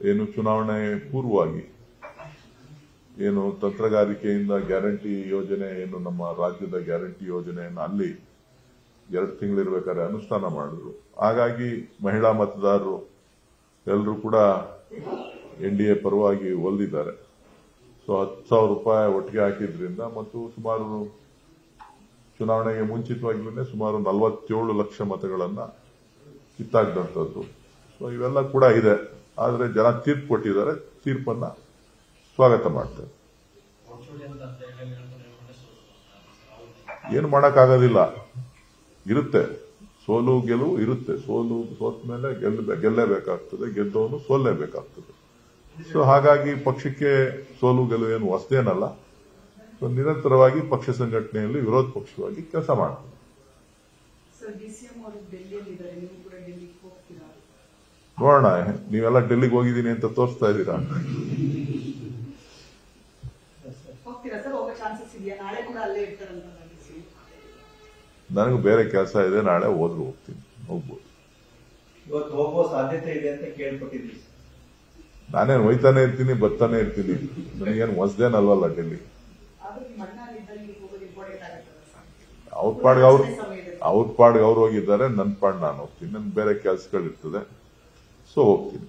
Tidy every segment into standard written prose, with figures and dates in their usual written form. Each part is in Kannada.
ಏನು ಚುನಾವಣೆ ಪೂರ್ವವಾಗಿ ಏನು ತಂತ್ರಗಾರಿಕೆಯಿಂದ ಗ್ಯಾರಂಟಿ ಯೋಜನೆ ಏನು ನಮ್ಮ ರಾಜ್ಯದ ಗ್ಯಾರಂಟಿ ಯೋಜನೆಯನ್ನು ಅಲ್ಲಿ 2 ತಿಂಗಳಿರ್ಬೇಕಾದ್ರೆ ಅನುಷ್ಠಾನ ಮಾಡಿದ್ರು. ಹಾಗಾಗಿ ಮಹಿಳಾ ಮತದಾರರು ಎಲ್ಲರೂ ಕೂಡ NDA ಪರವಾಗಿ ಒಲ್ದಿದ್ದಾರೆ. ಸೊ 10,000 ರೂಪಾಯಿ ಒಟ್ಟಿಗೆ ಹಾಕಿದ್ರಿಂದ ಮತ್ತು ಸುಮಾರು ಚುನಾವಣೆಗೆ ಮುಂಚಿತವಾಗಿಯೇ ಸುಮಾರು 47 ಲಕ್ಷ ಮತಗಳನ್ನ ಕಿತ್ತಾಕ್ದಂಥದ್ದು. ಸೊ ಇವೆಲ್ಲ ಕೂಡ ಇದೆ. ಆದರೆ ಜನ ತೀರ್ಪು ಕೊಟ್ಟಿದ್ದಾರೆ, ತೀರ್ಪನ್ನ ಸ್ವಾಗತ ಮಾಡ್ತಾರೆ. ಏನು ಮಾಡೋಕ್ಕಾಗೋದಿಲ್ಲ, ಇರುತ್ತೆ ಸೋಲು ಗೆಲುವು ಇರುತ್ತೆ. ಸೋತ ಮೇಲೆ ಗೆಲ್ಲೇಬೇಕಾಗ್ತದೆ, ಗೆದ್ದವನು ಸೋಲ್ಲೇಬೇಕಾಗ್ತದೆ. ಸೊ ಹಾಗಾಗಿ ಪಕ್ಷಕ್ಕೆ ಸೋಲು ಗೆಲುವು ಏನು ಹೊಸದೇನಲ್ಲ. ಸೊ ನಿರಂತರವಾಗಿ ಪಕ್ಷ ಸಂಘಟನೆಯಲ್ಲಿ ವಿರೋಧ ಪಕ್ಷವಾಗಿ ಕೆಲಸ ಮಾಡ್ತಾರೆ. ನೋಡೋಣ, ನೀವೆಲ್ಲ ಡೆಲ್ಲಿಗೆ ಹೋಗಿದ್ದೀನಿ ಅಂತ ತೋರಿಸ್ತಾ ಇದ್ದೀರಾ. ನನಗೂ ಬೇರೆ ಕೆಲಸ ಇದೆ, ನಾಳೆ ಹೋದ್ರು ಹೋಗ್ತೀನಿ, ಹೋಗ್ಬೋದು. ಇವತ್ತು ಹೋಗುವ ಸಾಧ್ಯತೆ ಇದೆ ಅಂತ ಕೇಳ್ಪಟ್ಟಿದ್ದೀವಿ. ನಾನೇನು ಹೋಯ್ತಾನೆ ಇರ್ತೀನಿ, ಬರ್ತಾನೆ ಇರ್ತೀನಿ. ನನಗೇನು ಹೊಸದೇನಲ್ವಲ್ಲ ಡೆಲ್ಲಿ. ಅವ್ರ ಪಾಡ್ಗೆ ಅವ್ರು ಹೋಗಿದ್ದಾರೆ, ನನ್ನ ಪಾಡ್ ನಾನು ಹೋಗ್ತೀನಿ. ನನ್ ಬೇರೆ ಕೆಲಸಗಳಿರ್ತದೆ, ಸೊ ಹೋಗ್ತೀನಿ.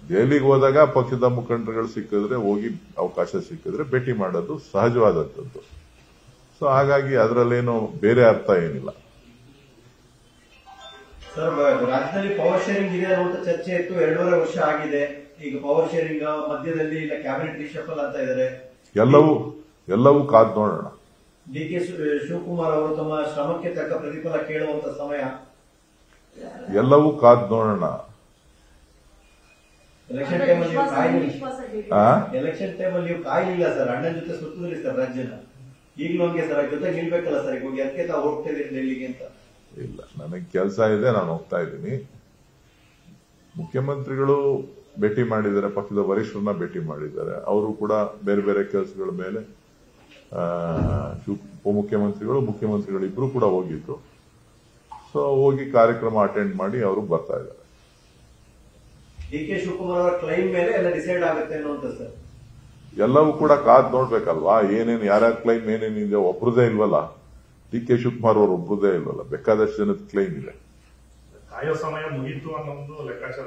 ದೆಹಲಿಗೆ ಹೋದಾಗ ಪಕ್ಷದ ಮುಖಂಡರುಗಳು ಸಿಕ್ಕಿದ್ರೆ, ಹೋಗಿ ಅವಕಾಶ ಸಿಕ್ಕಿದ್ರೆ ಭೇಟಿ ಮಾಡೋದು ಸಹಜವಾದದ್ದು. ಸೊ ಹಾಗಾಗಿ ಅದರಲ್ಲೇನು ಬೇರೆ ಅರ್ಥ ಏನಿಲ್ಲ. ಸರ್, ರಾಜ್ಯದಲ್ಲಿ ಪವರ್ ಶೇರಿಂಗ್ ಇದೆ ಅನ್ನುವಂತ ಚರ್ಚೆ ಇತ್ತು. 2.5 ವರ್ಷ ಆಗಿದೆ. ಈಗ ಪವರ್ ಶೇರಿಂಗ್ ಮಧ್ಯದಲ್ಲಿ ಇಲ್ಲ ಕ್ಯಾಬಿನೆಟ್ ರಿಶಫಲ್ ಅಂತ ಇದ್ದಾರೆ. ಎಲ್ಲವೂ ಕಾದ್ ನೋಡೋಣ. DK ಶಿವಕುಮಾರ್ ಅವರು ತಮ್ಮ ಶ್ರಮಕ್ಕೆ ತಕ್ಕ ಪ್ರತಿಫಲ ಕೇಳುವಂತ ಸಮಯ. ಎಲ್ಲವೂ ಕಾದ್ ನೋಡೋಣ. ಎಲೆಕ್ಷನ್ ಟೈಮಲ್ಲಿ ನೀವು ಕಾಯ್ಲಿಲ್ಲ ಸರ್. ಅಣ್ಣನ ಜೊತೆ ಸುತ್ತದಲ್ಲಿ ಸರ್ ರಾಜ್ಯನ. ಈಗಲೂ ಹಂಗೆ ಸರ್, ಜೊತೆ ನಿಲ್ಬೇಕಲ್ಲ ಸರ್. ಈಗ ಹೋಗಿ ಅದಕ್ಕೆ ತಾವು ಹೋಗ್ತಾ ಇದ್ದೀರಿ ಡೆಲ್ಲಿಗೆ ಅಂತ. ಇಲ್ಲ, ನನಗೆ ಕೆಲಸ ಇದೆ, ನಾನು ಹೋಗ್ತಾ ಇದ್ದೀನಿ. ಮುಖ್ಯಮಂತ್ರಿಗಳು ಭೇಟಿ ಮಾಡಿದ್ದಾರೆ, ಪಕ್ಷದ ವರಿಷ್ಠರನ್ನ ಭೇಟಿ ಮಾಡಿದ್ದಾರೆ. ಅವರು ಕೂಡ ಬೇರೆ ಬೇರೆ ಕೆಲಸಗಳ ಮೇಲೆ ಉಪಮುಖ್ಯಮಂತ್ರಿಗಳು ಮುಖ್ಯಮಂತ್ರಿಗಳು ಇಬ್ರು ಕೂಡ ಹೋಗಿದ್ರು. ಸೊ ಹೋಗಿ ಕಾರ್ಯಕ್ರಮ ಅಟೆಂಡ್ ಮಾಡಿ ಅವರು ಬರ್ತಾ ಇದ್ದಾರೆ. DK ಶಿವಕುಮಾರ್ ಅವರ ಕ್ಲೈಮ್ ಮೇಲೆ ಎಲ್ಲ ಡಿಸೈಡ್ ಆಗುತ್ತೆ ಅನ್ನುವಂತ ಸರ್. ಎಲ್ಲವೂ ಕೂಡ ಕಾದ್ ನೋಡ್ಬೇಕಲ್ವಾ, ಏನೇನು ಯಾರ್ಯಾರ ಕ್ಲೈಮ್ ಏನೇನಿದೆ. ಒಬ್ರದೇ ಇಲ್ವಲ್ಲ, DK ಶಿವಕುಮಾರ್ ಅವರು ಒಬ್ರದೇ ಇಲ್ವಲ್ಲ, ಬೇಕಾದಷ್ಟು ಜನದ ಕ್ಲೈಮ್ ಇದೆ. ಕಾಯೋ ಸಮಯ ಮುಗಿತು ಅನ್ನೋ ಒಂದು ಲೆಕ್ಕಾಚಾರ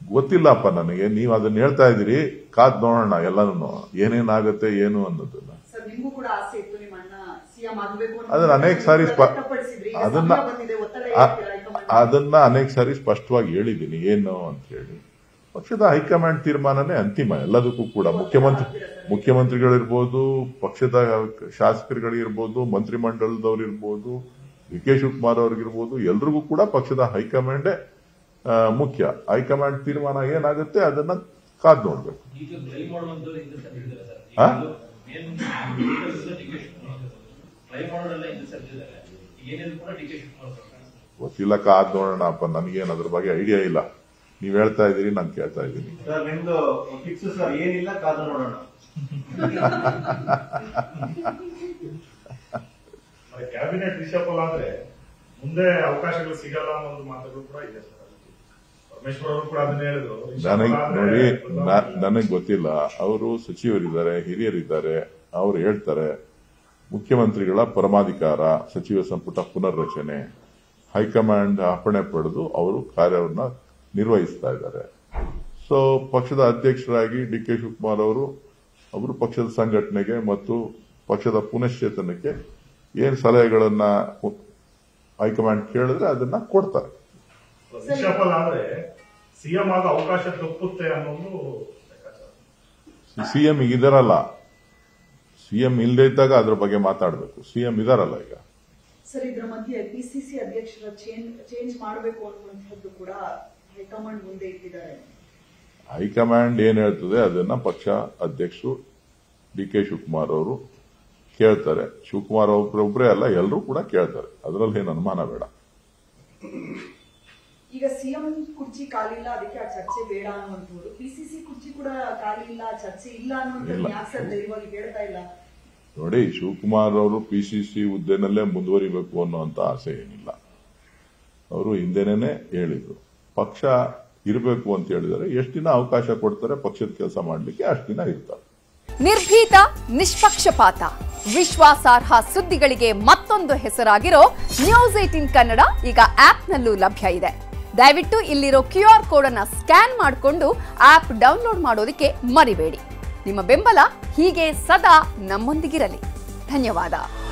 ಗೊತ್ತಿಲ್ಲಪ್ಪ ನನಗೆ. ನೀವು ಅದನ್ನ ಹೇಳ್ತಾ ಇದ್ದೀರಿ, ಕಾದ್ ನೋಡೋಣ ಎಲ್ಲನೂ ಏನೇನಾಗುತ್ತೆ ಏನು ಅನ್ನೋದನ್ನ. ಅದನ್ನ ಅನೇಕ ಸಾರಿ ಸ್ಪಷ್ಟವಾಗಿ ಹೇಳಿದ್ದೀನಿ ಏನು ಅಂತ ಹೇಳಿ. ಪಕ್ಷದ ಹೈಕಮಾಂಡ್ ತೀರ್ಮಾನನೇ ಅಂತಿಮ ಎಲ್ಲದಕ್ಕೂ ಕೂಡ. ಮುಖ್ಯಮಂತ್ರಿಗಳಿರ್ಬೋದು, ಪಕ್ಷದ ಶಾಸಕರುಗಳಿರ್ಬೋದು, ಮಂತ್ರಿಮಂಡಲದವರಿರ್ಬೋದು, DK ಶಿವಕುಮಾರ್ ಅವ್ರಿಗಿರ್ಬೋದು, ಎಲ್ರಿಗೂ ಕೂಡ ಪಕ್ಷದ ಹೈಕಮಾಂಡೇ ಮುಖ್ಯ. ಹೈಕಮಾಂಡ್ ತೀರ್ಮಾನ ಏನಾಗುತ್ತೆ ಅದನ್ನ ಕಾದ್ ನೋಡ್ಬೇಕು. ಗೊತ್ತಿಲ್ಲ, ಕಾದ್ ನೋಡೋಣಪ್ಪ. ನನಗೇನು ಅದ್ರ ಬಗ್ಗೆ ಐಡಿಯಾ ಇಲ್ಲ. ನೀವ್ ಹೇಳ್ತಾ ಇದ್ದೀರಿ, ನಾನು ಕೇಳ್ತಾ ಇದ್ದೀನಿ. ಕ್ಯಾಬಿನೆಟ್ ರಿಶಫಲ್ ಆದ್ರೆ ಮುಂದೆ ಅವಕಾಶಗಳು ಸಿಗಲ್ಲ ಅನ್ನೋ ಒಂದು ಮಾತುಗಳು ಕೂಡ ಇದೆ ಸರ್. ಪರಮೇಶ್ವರ್ ಅವರು ಕೂಡ ಅದನ್ನ ಹೇಳಿದ್ರು. ನೋಡಿ, ನನಗೆ ಗೊತ್ತಿಲ್ಲ. ಅವರು ಸಚಿವರಿದ್ದಾರೆ, ಹಿರಿಯರಿದ್ದಾರೆ, ಅವ್ರು ಹೇಳ್ತಾರೆ. ಮುಖ್ಯಮಂತ್ರಿಗಳ ಪರಮಾಧಿಕಾರ, ಸಚಿವ ಸಂಪುಟ ಪುನರ್ರಚನೆ, ಹೈಕಮಾಂಡ್ ಅಪ್ಪಣೆ ಪಡೆದು ಅವರು ಕಾರ್ಯವನ್ನ ನಿರ್ವಹಿಸ್ತಾ ಇದ್ದಾರೆ. ಸೊ ಪಕ್ಷದ ಅಧ್ಯಕ್ಷರಾಗಿ DK ಶಿವಕುಮಾರ್ ಅವರು ಪಕ್ಷದ ಸಂಘಟನೆಗೆ ಮತ್ತು ಪಕ್ಷದ ಪುನಶ್ಚೇತನಕ್ಕೆ ಏನ್ ಸಲಹೆಗಳನ್ನ ಹೈಕಮಾಂಡ್ ಕೇಳಿದ್ರೆ ಅದನ್ನ ಕೊಡ್ತಾರೆ. ರಿಶಫಲ್ ಆದ್ರೆ ಸಿಎಂ ಆಗ ಅವಕಾಶ ತಪ್ಪುತ್ತೆ ಅನ್ನೋದು ಸಿಎಂ ಈಗ ಇದಾರಲ್ಲ. ಸಿಎಂ ಇಲ್ಲದೆ ಇದ್ದಾಗ ಅದ್ರ ಬಗ್ಗೆ ಮಾತಾಡಬೇಕು. ಸಿಎಂ ಇದಾರಲ್ಲ ಈಗ. ಸರ್, ಇದರ ಮಧ್ಯೆ PCC ಅಧ್ಯಕ್ಷರ ಚೇಂಜ್ ಮಾಡಬೇಕು ಅನ್ನುವಂಥದ್ದು ಕೂಡ ಹೈಕಮಾಂಡ್ ಮುಂದೆ ಇಟ್ಟಿದ್ದಾರೆ. ಹೈಕಮಾಂಡ್ ಏನ್ ಹೇಳ್ತದೆ ಅದನ್ನ ಪಕ್ಷ ಅಧ್ಯಕ್ಷರು DK ಶಿವಕುಮಾರ್ ಅವರು ಕೇಳ್ತಾರೆ. ಶಿವಕುಮಾರ್ ಒಬ್ಬರೊಬ್ಬರೇ ಅಲ್ಲ, ಎಲ್ಲರೂ ಕೂಡ ಕೇಳ್ತಾರೆ. ಅದರಲ್ಲಿ ಏನು ಅನುಮಾನ ಬೇಡ. ಈಗ ಸಿಎಂ ಕುರ್ಚಿ ಕಾಲಿಲ್ಲ, ಅದಕ್ಕೆ ಆ ಚರ್ಚೆ ಬೇಡ ಅನ್ನುವಂಥದ್ದು. PCC ಕುರ್ಚಿ ಕೂಡ ಕಾಲಿಲ್ಲ, ಚರ್ಚೆ ಇಲ್ಲ ಅನ್ನುವಂಥದ್ದು ಯಾಕೆ ಸರ್ ಧೈರ್ಯವಾಗಿ ಹೇಳ್ತಾ ಇಲ್ಲ? ನೋಡಿ, ಶಿವಕುಮಾರ್ ಅವರು PCC ಹುದ್ದೆನಲ್ಲೇ ಮುಂದುವರಿಬೇಕು ಅನ್ನುವಂತ ಆಸೆ ಏನಿಲ್ಲ. ಹಿಂದೆನೇ ಹೇಳಿದ್ರು, ಪಕ್ಷ ಇರಬೇಕು ಅಂತ ಹೇಳಿದರೆ ಎಷ್ಟು ದಿನ ಅವಕಾಶ ಕೊಡ್ತಾರೆ ಪಕ್ಷದ ಕೆಲಸ ಮಾಡಲಿಕ್ಕೆ ಅಷ್ಟು ದಿನ ಇರ್ತಾರೆ. ನಿರ್ಭೀತ, ನಿಷ್ಪಕ್ಷಪಾತ, ವಿಶ್ವಾಸಾರ್ಹ ಸುದ್ದಿಗಳಿಗೆ ಮತ್ತೊಂದು ಹೆಸರಾಗಿರೋ ನ್ಯೂಸ್ 18 ಕನ್ನಡ ಈಗ ಆಪ್ನಲ್ಲೂ ಲಭ್ಯ ಇದೆ. ದಯವಿಟ್ಟು ಇಲ್ಲಿರೋ QR ಕೋಡ್ ಅನ್ನು ಸ್ಕ್ಯಾನ್ ಮಾಡಿಕೊಂಡು ಆಪ್ ಡೌನ್ಲೋಡ್ ಮಾಡೋದಕ್ಕೆ ಮರಿಬೇಡಿ. ನಿಮ್ಮ ಬೆಂಬಲ ಹೀಗೆ ಸದಾ ನಮ್ಮೊಂದಿಗಿರಲಿ. ಧನ್ಯವಾದ.